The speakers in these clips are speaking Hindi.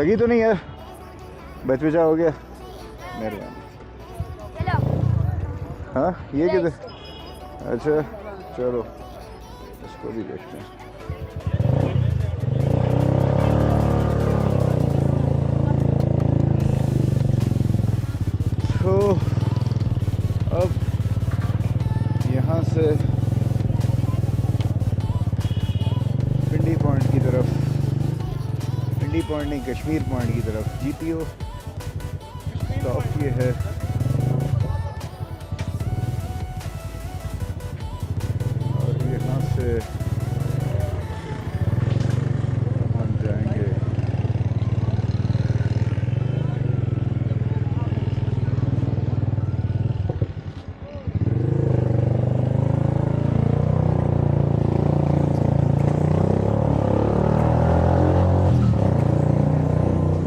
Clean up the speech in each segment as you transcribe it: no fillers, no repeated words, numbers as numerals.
लगी तो नहीं यार, बचा हो गया, मेहरबानी। हाँ ये किधर? अच्छा चलो इसको भी देखते हैं। तो अब यहाँ से पिंडी पॉइंट की तरफ, पिंडी पॉइंट नहीं कश्मीर पॉइंट की तरफ, जीपीओ स्टॉप ये है। और यहाँ से हम जाएंगे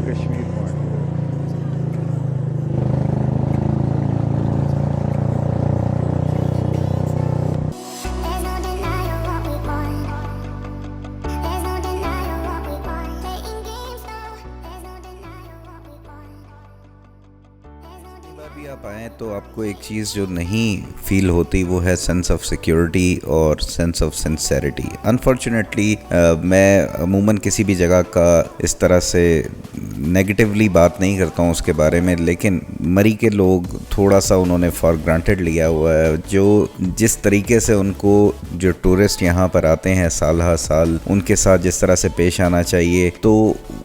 कश्मीर पॉइंट। भी आप आएँ तो आपको एक चीज़ जो नहीं फील होती वो है सेंस ऑफ सिक्योरिटी और सेंस ऑफ सिंसेरिटी। अनफॉर्चुनेटली मैं अमूमन किसी भी जगह का इस तरह से नेगेटिवली बात नहीं करता हूँ उसके बारे में, लेकिन मरी के लोग थोड़ा सा उन्होंने फॉर ग्रांटेड लिया हुआ है। जो जिस तरीके से उनको जो टूरिस्ट यहाँ पर आते हैं साल हर साल, उनके साथ जिस तरह से पेश आना चाहिए, तो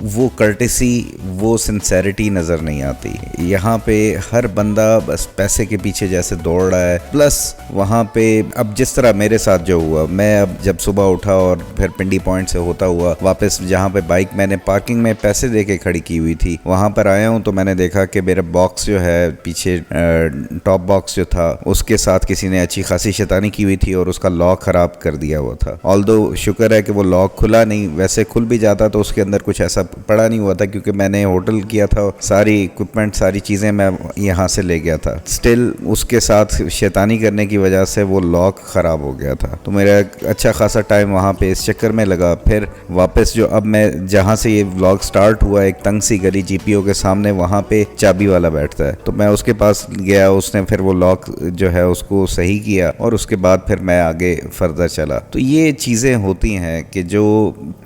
वो कर्टेसी, वो सिंसेरिटी नज़र नहीं आती। यहाँ पे हर बंदा बस पैसे के पीछे जैसे दौड़ रहा है। प्लस वहाँ पे अब जिस तरह मेरे साथ जो हुआ, मैं अब जब सुबह उठा और फिर पिंडी पॉइंट से होता हुआ वापस जहाँ पे बाइक मैंने पार्किंग में पैसे दे के खड़ी की हुई थी वहाँ पर आया हूँ, तो मैंने देखा कि मेरा बॉक्स जो है पीछे टॉप बॉक्स जो था उसके साथ किसी ने अच्छी खासी शैतानी की हुई थी और उसका लॉक ख़राब कर दिया हुआ था। ऑल्दो शुक्र है कि वो लॉक खुला नहीं, वैसे खुल भी जाता तो उसके अंदर कुछ ऐसा पड़ा नहीं हुआ था, क्योंकि मैंने होटल किया था, सारी इक्विपमेंट सारी चीज़ें मैं यहाँ से ले गया था। स्टिल उसके साथ शैतानी करने की वजह से वो लॉक ख़राब हो गया था, तो मेरा अच्छा खासा टाइम वहाँ पे इस चक्कर में लगा। फिर वापस जो अब मैं जहाँ से ये व्लॉग स्टार्ट हुआ, एक तंग सी गली जीपीओ के सामने, वहाँ पे चाबी वाला बैठता है, तो मैं उसके पास गया, उसने फिर वो लॉक जो है उसको सही किया और उसके बाद फिर मैं आगे फर्दर चला। तो ये चीज़ें होती हैं कि जो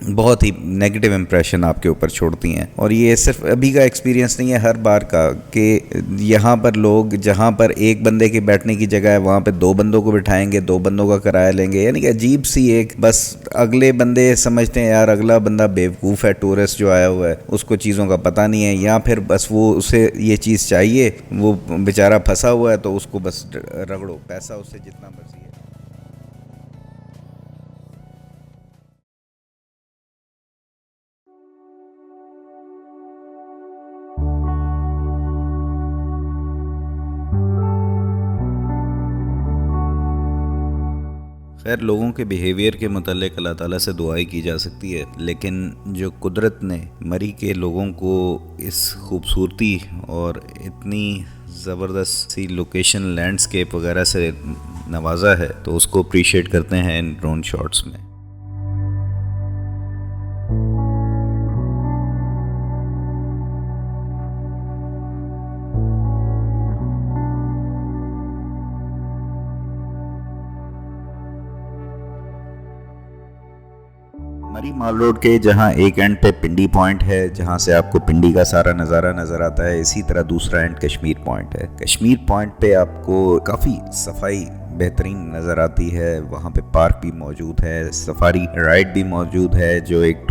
बहुत ही नेगेटिव इम्प्रेशन आपके ऊपर छोड़ती हैं। और ये सिर्फ अभी का एक्सपीरियंस नहीं है, हर बार का, कि यहाँ पर लोग जहाँ पर एक बंदे के बैठने की जगह है वहाँ पे दो बंदों को बिठाएंगे, दो बंदों का किराया लेंगे, यानी कि अजीब सी एक, बस अगले बंदे समझते हैं यार अगला बंदा बेवकूफ़ है, टूरिस्ट जो आया हुआ है उसको चीज़ों का पता नहीं है, या फिर बस वो उसे ये चीज़ चाहिए, वो बेचारा फंसा हुआ है तो उसको बस रगड़ो, पैसा उससे जितना मर्जी है। खैर, लोगों के बिहेवियर के मुतालिक अल्लाह ताला से दुआएं की जा सकती है, लेकिन जो कुदरत ने मरी के लोगों को इस खूबसूरती और इतनी ज़बरदस्त सी लोकेशन, लैंडस्केप वगैरह से नवाजा है, तो उसको अप्रिशिएट करते हैं इन ड्रोन शॉट्स में। मरी माल रोड के जहाँ एक एंड पे पिंडी पॉइंट है, जहाँ से आपको पिंडी का सारा नज़ारा नज़र आता है, इसी तरह दूसरा एंड कश्मीर पॉइंट है। कश्मीर पॉइंट पे आपको काफ़ी सफाई बेहतरीन नज़र आती है, वहाँ पे पार्क भी मौजूद है, सफारी राइड भी मौजूद है जो एक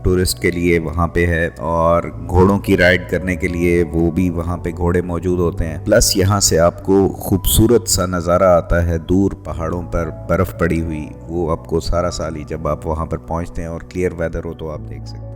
टूरिस्ट के लिए वहाँ पे है, और घोड़ों की राइड करने के लिए वो भी वहाँ पे घोड़े मौजूद होते हैं। प्लस यहाँ से आपको खूबसूरत सा नज़ारा आता है, दूर पहाड़ों पर बर्फ़ पड़ी हुई, वो आपको सारा साल ही जब आप वहाँ पर पहुँचते हैं और क्लियर वेदर हो तो आप देख सकते हैं।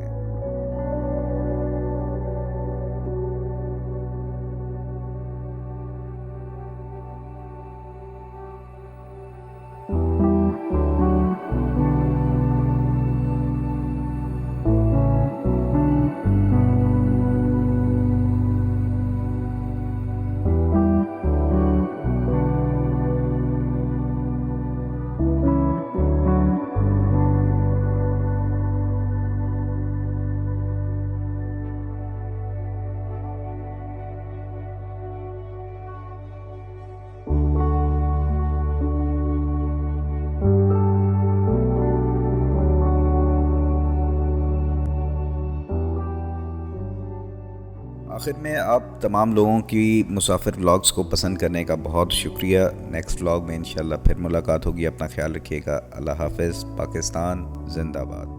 आखिर में आप तमाम लोगों की मुसाफिर व्लॉग्स को पसंद करने का बहुत शुक्रिया। नेक्स्ट व्लॉग में इंशाल्लाह फिर मुलाकात होगी। अपना ख्याल रखिएगा। अल्लाह हाफ़िज़। पाकिस्तान जिंदाबाद।